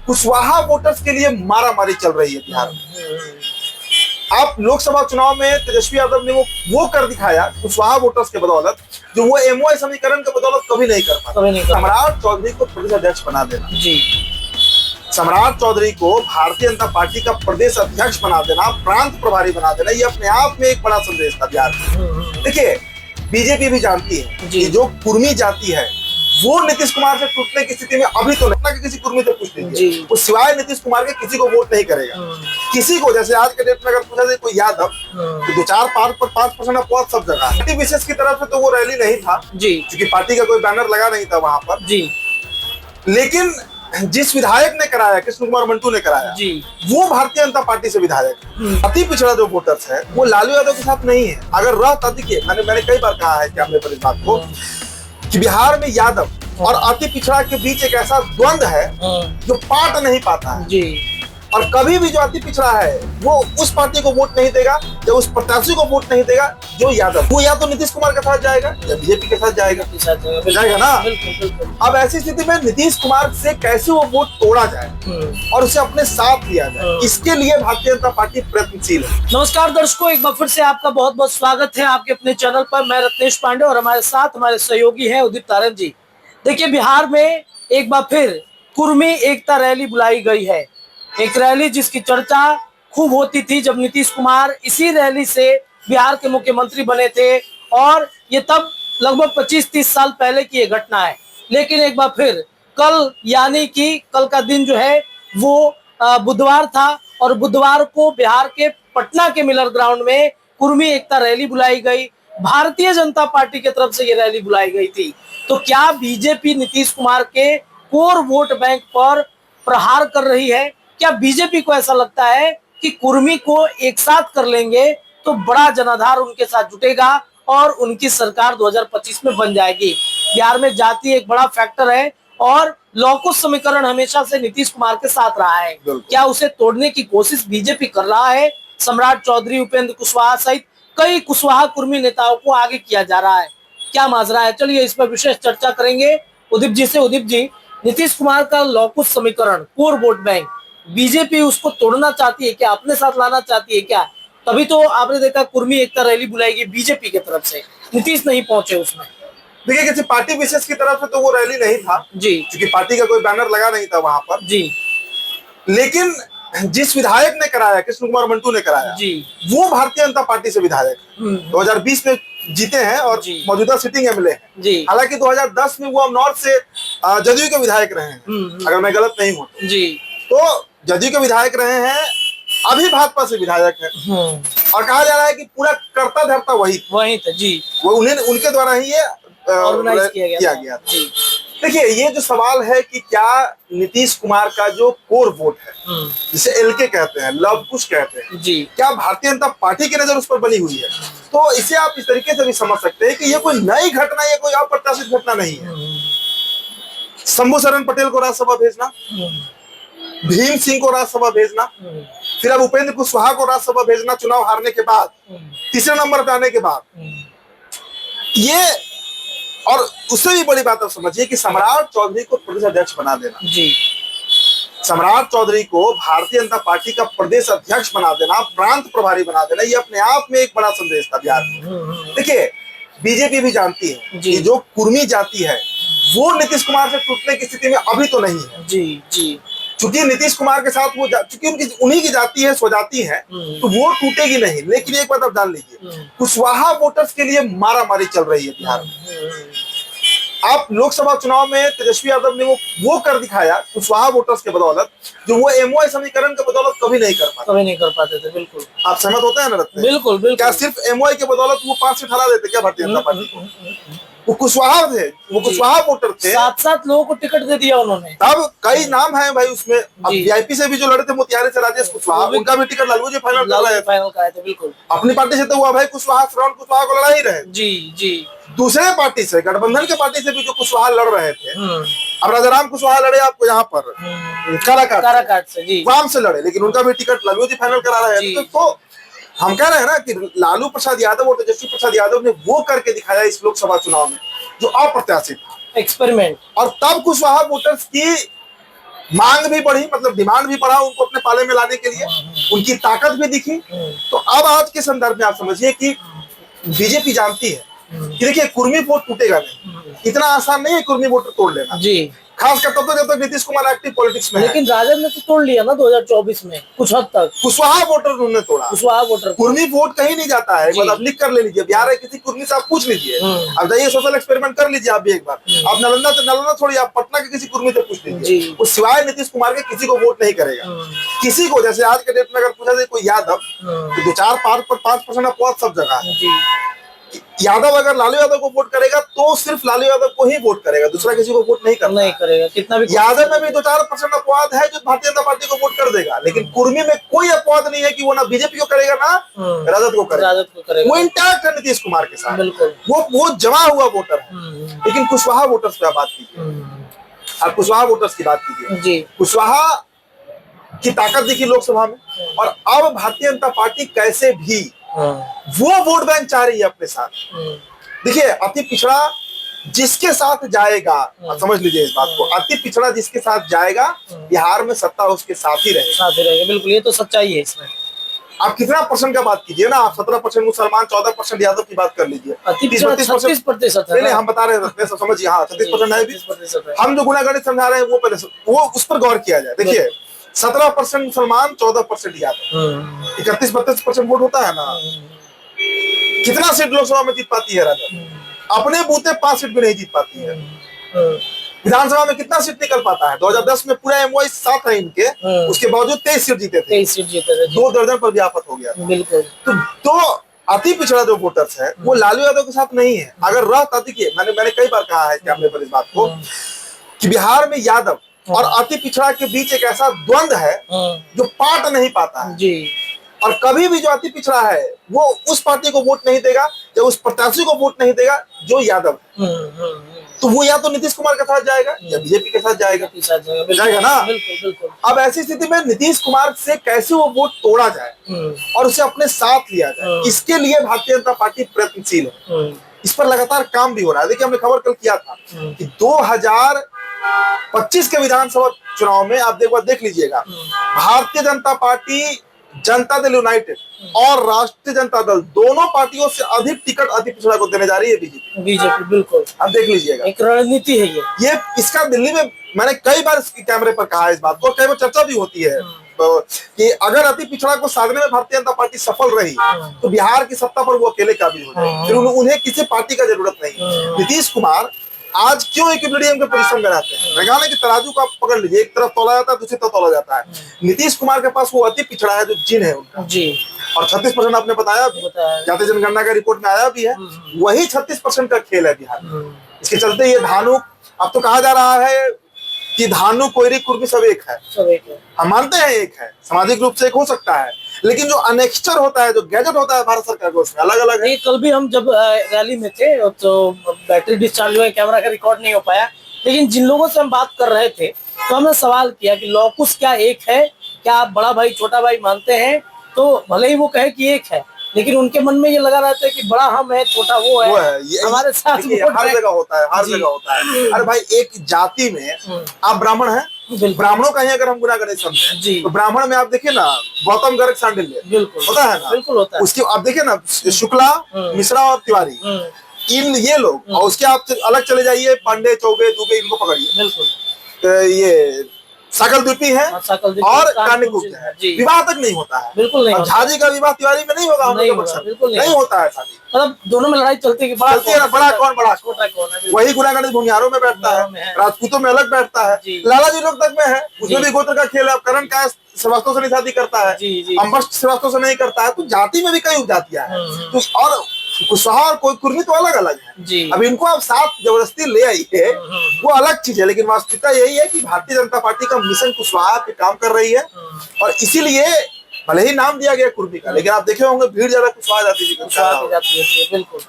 Kushwaha voters के लिए मारामारी चल रही है बिहार में। आप लोकसभा चुनाव में तेजस्वी यादव ने वो कर दिखाया कुशवाहा वोटर्स के बदौलत, जो वो एमओआई समीकरण के बदौलत कभी नहीं कर पाता। सम्राट चौधरी को प्रदेश अध्यक्ष बना देना जी, सम्राट चौधरी को भारतीय जनता पार्टी का प्रदेश अध्यक्ष बना देना, प्रांत प्रभारी बना देना, ये अपने आप में एक बड़ा संदेश था बिहार में। देखिए, बीजेपी भी जानती है कि जो कुर्मी जाति है वो नीतीश कुमार से टूटने की स्थिति में अभी तो नहीं, किसी कुर्मी से पूछ लीजिए, वो सिवाय नीतीश कुमार के किसी को वोट नहीं करेगा। किसी को, जैसे आज के डेट में अगर पूछा जाए कोई यादव, तो 2-4-5% अपवाद सब जगह है। पार्टी विशेष की तरफ से तो वो रैली नहीं था जी, क्योंकि पार्टी का कोई बैनर लगा नहीं था वहां पर जी। लेकिन जिस विधायक ने कराया, कृष्ण कुमार मंटू ने कराया जी, वो भारतीय जनता पार्टी से विधायक। अति पिछड़ा जो वोटर्स है वो लालू यादव के साथ नहीं है। अगर रहता, देखिए मैंने कई बार कहा है कैमरे पर इस बात को कि बिहार में यादव और अति पिछड़ा के बीच एक ऐसा द्वंद्व है जो पाट नहीं पाता है जी। और कभी भी जो अति पिछड़ा है वो उस पार्टी को वोट नहीं देगा या उस प्रत्याशी को वोट नहीं देगा जो यादव, वो या तो नीतीश कुमार के साथ जाएगा या बीजेपी के साथ जाएगा ना। अब ऐसी स्थिति में नीतीश कुमार से कैसे वो वोट तोड़ा जाए और उसे अपने साथ लिया जाए, इसके लिए भारतीय जनता पार्टी प्रयत्नशील है। नमस्कार दर्शकों, एक बार फिर से आपका बहुत बहुत स्वागत है आपके अपने चैनल पर। मैं रत्नेश पांडे और हमारे साथ हमारे सहयोगी हैं उदित तारन जी। देखिए, बिहार में एक बार फिर कुर्मी एकता रैली बुलाई गई है। एक रैली जिसकी चर्चा खूब होती थी जब नीतीश कुमार इसी रैली से बिहार के मुख्यमंत्री बने थे, और ये तब लगभग 25-30 साल पहले की ये घटना है। लेकिन एक बार फिर कल, यानी कि कल का दिन जो है वो बुधवार था, और बुधवार को बिहार के पटना के मिलर ग्राउंड में कुर्मी एकता रैली बुलाई गई। भारतीय जनता पार्टी की तरफ से ये रैली बुलाई गई थी। तो क्या बीजेपी नीतीश कुमार के कोर वोट बैंक पर प्रहार कर रही है? क्या बीजेपी को ऐसा लगता है कि कुर्मी को एक साथ कर लेंगे तो बड़ा जनाधार उनके साथ जुटेगा और उनकी सरकार 2025 में बन जाएगी? बिहार में जाति एक बड़ा फैक्टर है और लौकुश समीकरण हमेशा से नीतीश कुमार के साथ रहा है। क्या उसे तोड़ने की कोशिश बीजेपी कर रहा है? सम्राट चौधरी, उपेंद्र कुशवाहा सहित कई कुशवाहा कुर्मी नेताओं को आगे किया जा रहा है। क्या माजरा है? चलिए इस पर विशेष चर्चा करेंगे उदित जी से। उदित जी, नीतीश कुमार का लौकुश समीकरण, कोर वोट बैंक, बीजेपी उसको तोड़ना चाहती है क्या? अपने साथ लाना चाहती है क्या? तभी तो आपने देखा कुर्मी एकता रैली बुलाएगी बीजेपी की तरफ से, नीतीश नहीं पहुंचे उसमें। देखिए, किसी पार्टी विशेष की तरफ से तो वो रैली नहीं था जी, क्योंकि पार्टी का कोई बैनर लगा नहीं था वहां पर जी। लेकिन जिस विधायक ने कराया, कृष्ण कुमार मंटू ने कराया जी, वो भारतीय जनता पार्टी से विधायक 2020 में जीते हैं और मौजूदा सिटिंग एमएलए हैं। हालांकि 2010 में वो अमनौर से जदयू के विधायक रहे हैं, अगर मैं गलत नहीं हूँ जी। तो जदयू के विधायक रहे हैं, अभी भाजपा से विधायक है, और कहा जा रहा है कि पूरा कर्ता धर्ता वही था जी, वो उनके द्वारा ही ये ऑर्गेनाइज किया गया था। देखिए, ये जो सवाल है कि क्या नीतीश कुमार का जो कोर वोट है, जिसे एलके कहते हैं, लव कुश कहते हैं जी, क्या भारतीय जनता पार्टी की नजर उस पर बनी हुई है? तो इसे आप इस तरीके से भी समझ सकते हैं कि ये कोई नई घटना, ये कोई अप्रत्याशित घटना नहीं है। शंभू शरण पटेल को राज्यसभा भेजना, भीम सिंह को राज्यसभा भेजना, फिर अब उपेंद्र कुशवाहा को राज्यसभा भेजना चुनाव हारने के बाद, तीसरे नंबर पे आने के बाद, ये, और उससे भी बड़ी बात आप समझिए कि सम्राट चौधरी को प्रदेश अध्यक्ष बना देना जी, सम्राट चौधरी को भारतीय जनता पार्टी का प्रदेश अध्यक्ष बना देना, प्रांत प्रभारी बना देना, ये अपने आप में एक बड़ा संदेश था बिहार में। देखिए, बीजेपी भी जानती है कि जो कुर्मी जाति है वो नीतीश कुमार से टूटने की स्थिति में अभी तो नहीं है जी। चूंकि नीतीश कुमार के साथ वो, चूंकि उन्हीं की जाति है, स्वजाति है, तो वो टूटेगी नहीं। लेकिन एक बात आप जान लीजिए, कुशवाहा वोटर्स के लिए मारामारी चल रही है बिहार में। आप लोकसभा चुनाव में तेजस्वी यादव ने वो कर दिखाया कुशवाहा वोटर्स के बदौलत, जो वो एमओआई समीकरण के बदौलत कभी नहीं कर पाते थे। बिल्कुल, आप सहमत होते हैं ना? बिल्कुल। क्या सिर्फ एमओआई के बदौलत वो 5 सीट हरा देते क्या भारतीय जनता पार्टी को? वो कुशवाहा थे, वो कुशवाहा वोटर थे। 7-7 लोगों को टिकट दे दिया उन्होंने। तब कई नाम है भाई उसमें। अब वीआईपी से भी जो लड़े थे मोतिहारी से राजेश कुशवाहा, उनका भी टिकट लालू जी फाइनल कर रहे थे। बिल्कुल, अपनी पार्टी से तो हुआ भाई कुशवाहा, श्रवण कुशवाहा को लड़ा ही रहे जी। दूसरे पार्टी से, गठबंधन के पार्टी से भी जो कुशवाहा लड़ रहे थे, अब राजाराम कुशवाहा लड़े आपको यहाँ पर काराकाट से जी, वाम से लड़े, लेकिन उनका भी टिकट लालू जी फाइनल करा रहे थे। तो हम कह रहे हैं ना कि लालू प्रसाद यादव और तेजस्वी प्रसाद यादव ने वो करके दिखाया इस लोकसभा चुनाव में जो अप्रत्याशित था, एक्सपेरिमेंट। और तब कुशवाहा वोटर्स की मांग भी बढ़ी, मतलब डिमांड भी बढ़ा उनको अपने पाले में लाने के लिए, उनकी ताकत भी दिखी। तो अब आज के संदर्भ में आप समझिए कि बीजेपी जानती है कि देखिए कुर्मी वोट टूटेगा नहीं, इतना आसान नहीं है कुर्मी वोट तोड़ लेना जी, खासकर तब तो जब तक नीतीश कुमार एक्टिव पॉलिटिक्स में है। लेकिन राजद ने तो तोड़ लिया ना 2024 में कुछ हद तक। कुशवाहा वोटर उन्होंने तोड़ा, कुशवाहा वोटर। कुर्मी वोट कहीं नहीं जाता है, मतलब लिख कर ले लीजिए, बिहार है किसी कुर्मी से आप पूछ लीजिए, अब जाइए सोशल एक्सपेरिमेंट कर लीजिए आप भी एक बार, आप नालंदा छोड़िए, आप पटना के किसी कुर्मी से पूछ लीजिए, वो सिवाय नीतीश कुमार के किसी को वोट नहीं करेगा। किसी को, जैसे आज के डेट में अगर पूछा जाए कोई यादव तो 2-4-5% अपवाद सब जगह है। यादव अगर लालू यादव को वोट करेगा तो सिर्फ लालू यादव को ही वोट करेगा, दूसरा किसी को वोट नहीं करेगा। कितना भी यादव में भी 2-4% अपवाद है जो भारतीय जनता पार्टी को वोट कर देगा, लेकिन कुर्मी में कोई अपवाद नहीं है कि वो ना बीजेपी को करेगा ना राजद को करेगा। वो इंटैक्ट है नीतीश कुमार के साथ, वो जमा हुआ वोटर है। लेकिन कुशवाहा वोटर्स पे आप बात कीजिए, आप कुशवाहा वोटर्स की बात कीजिए, कुशवाहा की ताकत दिखी लोकसभा में, और अब भारतीय जनता पार्टी कैसे भी वो वोट बैंक चाह रही है अपने साथ। देखिए अति पिछड़ा जिसके साथ जाएगा, आप समझ लीजिए इस बात को, अति पिछड़ा जिसके साथ जाएगा बिहार में सत्ता उसके साथ ही रहेगा। बिल्कुल, ये तो सच्चाई है इसमें। आप कितना परसेंट का बात कीजिए ना, आप 17% मुसलमान, 14% यादव की बात कर लीजिए, 36% नहीं हम बता रहे हैं, समझिए, हाँ 36% है। हम जो गुणागणित समझा रहे हैं वो पहले वो उस पर गौर किया जाए। देखिए 17% मुसलमान, 14% यादव, 31-32% वोट होता है ना। कितना सीट लोकसभा में जीत पाती है राजद? अपने बूते 5 सीट भी नहीं जीत पाती है। विधानसभा में कितना सीट निकल पाता है? 2010 में पूरा एमवाई 7 है इनके, उसके बावजूद 23 सीट जीते थे, 2 दर्जन पर भी आफत हो गया। बिल्कुल। तो अति पिछड़ा जो वोटर्स है वो लालू यादव के साथ नहीं है। अगर रहता, देखिए मैंने कई बार कहा है कैमरे पर इस बात को कि बिहार में यादव और अति पिछड़ा के बीच एक ऐसा द्वंद है जो पाट नहीं पाता है जी। और कभी भी जो अति पिछड़ा है वो उस पार्टी को वोट नहीं देगा या उस प्रत्याशी को वोट नहीं देगा जो यादव है। तो वो या तो नीतीश कुमार के साथ जाएगा या बीजेपी के साथ जाएगा ना। बिल्कुल। अब ऐसी स्थिति में नीतीश कुमार से कैसे वो वोट तोड़ा जाए और उसे अपने साथ लिया जाए, इसके लिए भारतीय जनता पार्टी प्रयत्नशील है। इस पर लगातार काम भी हो रहा है। देखिए हमने खबर कल किया था कि 2025 के विधानसभा चुनाव में आप देख लीजिएगा, भारतीय जनता पार्टी, जनता दल यूनाइटेड और राष्ट्रीय जनता दल दोनों पार्टियों से अधिक टिकट अति पिछड़ा को देने जा रही है बीजेपी। बिल्कुल, आप देख लीजिएगा, एक रणनीति है ये। इसका दिल्ली में मैंने कई बार कैमरे पर कहा इस बात को, कई बार चर्चा भी होती है कि अगर अति पिछड़ा को साधने में भारतीय जनता पार्टी सफल रही तो बिहार की सत्ता पर वो अकेले काबिज हो जाए, फिर उन्हें किसी पार्टी का जरूरत नहीं। नीतीश कुमार आज क्यों इक्विलिब्रियम के पोजीशन में रहते हैं? मेघालय के तराजू को आप पकड़ लीजिए, एक तरफ तोला जाता है, दूसरी तरफ तोला जाता है। नीतीश कुमार के पास वो अति पिछड़ा है जो जिन है उनका जी। और 36% आपने बताया जातीय जनगणना का रिपोर्ट में आया भी है, वही 36% का खेल है बिहार। इसके चलते ये धानु, अब तो कहा जा रहा है कि धानु, कोयरी, कुर्मी सब एक है। हम मानते हैं एक है, सामाजिक रूप से एक हो सकता है, लेकिन जो अनेक्स्चर होता है, जो गैजेट होता है भारत सरकार को, उसमें अलग अलग है। कल भी हम जब रैली में थे तो बैटरी डिस्चार्ज हुआ, कैमरा का रिकॉर्ड नहीं हो पाया, लेकिन जिन लोगों से हम बात कर रहे थे तो हमने सवाल किया कि लॉकुस क्या एक है? क्या आप बड़ा भाई छोटा भाई मानते हैं? तो भले ही वो कहे कि एक है, लेकिन उनके मन में ये लगा रहता है कि बड़ा हम है, छोटा वो है। हमारे साथ हर जगह होता है, हर जगह होता है। अरे भाई, एक जाति में आप ब्राह्मण हैं, ब्राह्मणों का ही अगर हम गुनागणित समझे तो ब्राह्मण में आप देखिए ना, गौतम गर्ग सांडिल्य होता है ना, बिल्कुल होता है। उसकी आप देखिए ना, शुक्ला, मिश्रा और तिवारी, इन ये लोग, और उसके आप अलग चले जाइए, पांडे, चौबे, दुबे, इनको पकड़िए, बिल्कुल ये सकल द्वीपी है और कानिगुप्त है, विवाह तक नहीं होता है। बिल्कुल नहीं। झाजी का विवाह तिवारी में नहीं होगा, हम लोग नहीं होता है शादी, मतलब दोनों में लड़ाई चलती है, बड़ा कौन बड़ा छोटा कौन है। वही गुनागणित भूमिहारों में बैठता है, राजपूतों में अलग बैठता है, लालाजी लोग तक में है, उसमें भी गोत्र का खेल है। करण का श्रीवास्तव से नहीं शादी करता है, अम्बस्ट श्रीवास्तव से नहीं करता है, तो जाति में भी कई उपजातियां हैं। और कुशवाहा और कोई कुर्मी तो अलग अलग है। अब इनको आप साथ जबरदस्ती ले आई है, वो अलग चीज है, लेकिन वास्तविकता यही है कि भारतीय जनता पार्टी का मिशन कुशवाहा पे काम कर रही है, और इसीलिए भले ही नाम दिया गया कुर्मी का, लेकिन आप देखे होंगे भीड़ ज्यादा कुशवाहा जाति की। बिल्कुल।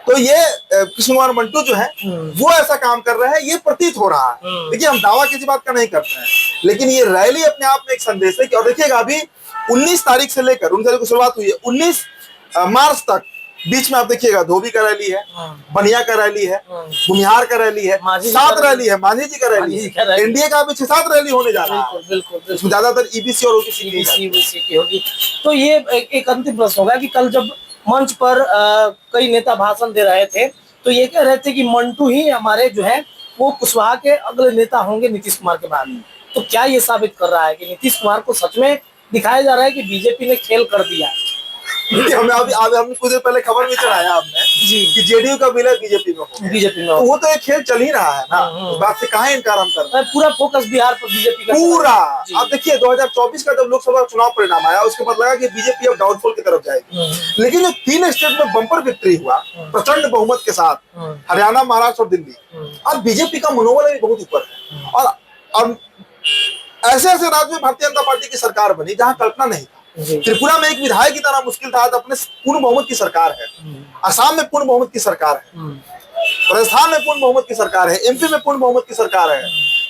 तो ये कृष्ण कुमार मंटू जो है वो ऐसा काम कर रहे हैं, ये प्रतीत हो रहा है। देखिए हम दावा किसी बात का नहीं करते हैं, लेकिन ये रैली अपने आप में एक संदेश है। और देखिएगा अभी 19 तारीख से लेकर 19 तारीख को शुरुआत हुई है, 19 मार्च तक बीच में आप देखिएगा धोबी का रैली है, बनिया का रैली है, भूमिहार का रैली है, 7 रैली है, मांझी जी का रैली है। एनडीए का अभी 6-7 रैली होने जा रहा है। बिल्कुल इसमें ज्यादातर ईबीसी और ओबीसी की होगी। तो ये एक अंतिम प्रश्न होगा कि कल जब मंच पर कई नेता भाषण दे रहे थे तो ये कह रहे थे कि मंटू ही हमारे जो है वो कुशवाहा के अगले नेता होंगे नीतीश कुमार के बाद। तो क्या ये साबित कर रहा है कि नीतीश कुमार को सच में दिखाया जा रहा है कि बीजेपी ने खेल कर दिया? हमें हमने कुछ देर पहले खबर भी चढ़ाया हमने जी कि जेडीयू का विलय बीजेपी में हो, तो वो तो एक खेल चल ही रहा है ना, उस बात से कहाँ इनकार हम कर रहे हैं। पूरा फोकस बिहार पर बीजेपी का पूरा। आप देखिए 2024 का जब लोकसभा चुनाव परिणाम आया उसके बाद लगा कि बीजेपी अब डाउनफॉल की तरफ जाएगी, लेकिन जो 3 स्टेट में बम्पर विक्ट्री हुआ प्रचंड बहुमत के साथ, हरियाणा, महाराष्ट्र और दिल्ली, अब बीजेपी का मनोबल भी बहुत ऊपर है। और ऐसे ऐसे राज्य में भारतीय जनता पार्टी की सरकार बनी जहाँ कल्पना नहीं था। त्रिपुरा में एक विधायक की तरह मुश्किल था, अपने पूर्ण बहुमत की सरकार है। असम में पूर्ण बहुमत की सरकार है, राजस्थान में पूर्ण बहुमत की सरकार है, एमपी में पूर्ण बहुमत की सरकार है,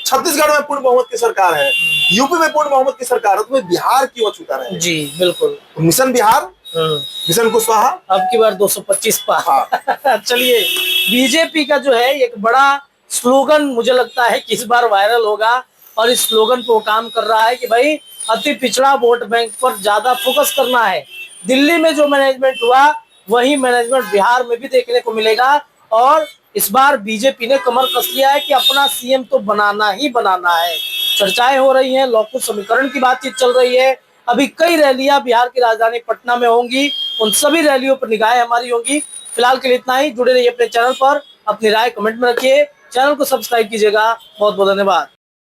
छत्तीसगढ़ में पूर्ण बहुमत की सरकार है, यूपी में पूर्ण बहुमत की सरकार है, तो बिहार क्यों अछूता रहे? जी बिल्कुल। मिशन बिहार, मिशन कुशवाहा अब की बार 225 पार। चलिए, बीजेपी का जो है एक बड़ा स्लोगन मुझे लगता है कि इस बार वायरल होगा और इस स्लोगन पे वो काम कर रहा है कि भाई अति पिछड़ा वोट बैंक पर ज्यादा फोकस करना है। दिल्ली में जो मैनेजमेंट हुआ वही मैनेजमेंट बिहार में भी देखने को मिलेगा और इस बार बीजेपी ने कमर कस लिया है कि अपना सीएम तो बनाना ही बनाना है। चर्चाएं हो रही हैं, लौकुश समीकरण की बातचीत चल रही है। अभी कई रैलियां बिहार की राजधानी पटना में होंगी, उन सभी रैलियों पर निगाहें हमारी होंगी। फिलहाल के लिए इतना ही। जुड़े रहिए अपने चैनल पर, अपनी राय कमेंट में रखिए, चैनल को सब्सक्राइब कीजिएगा। बहुत बहुत धन्यवाद।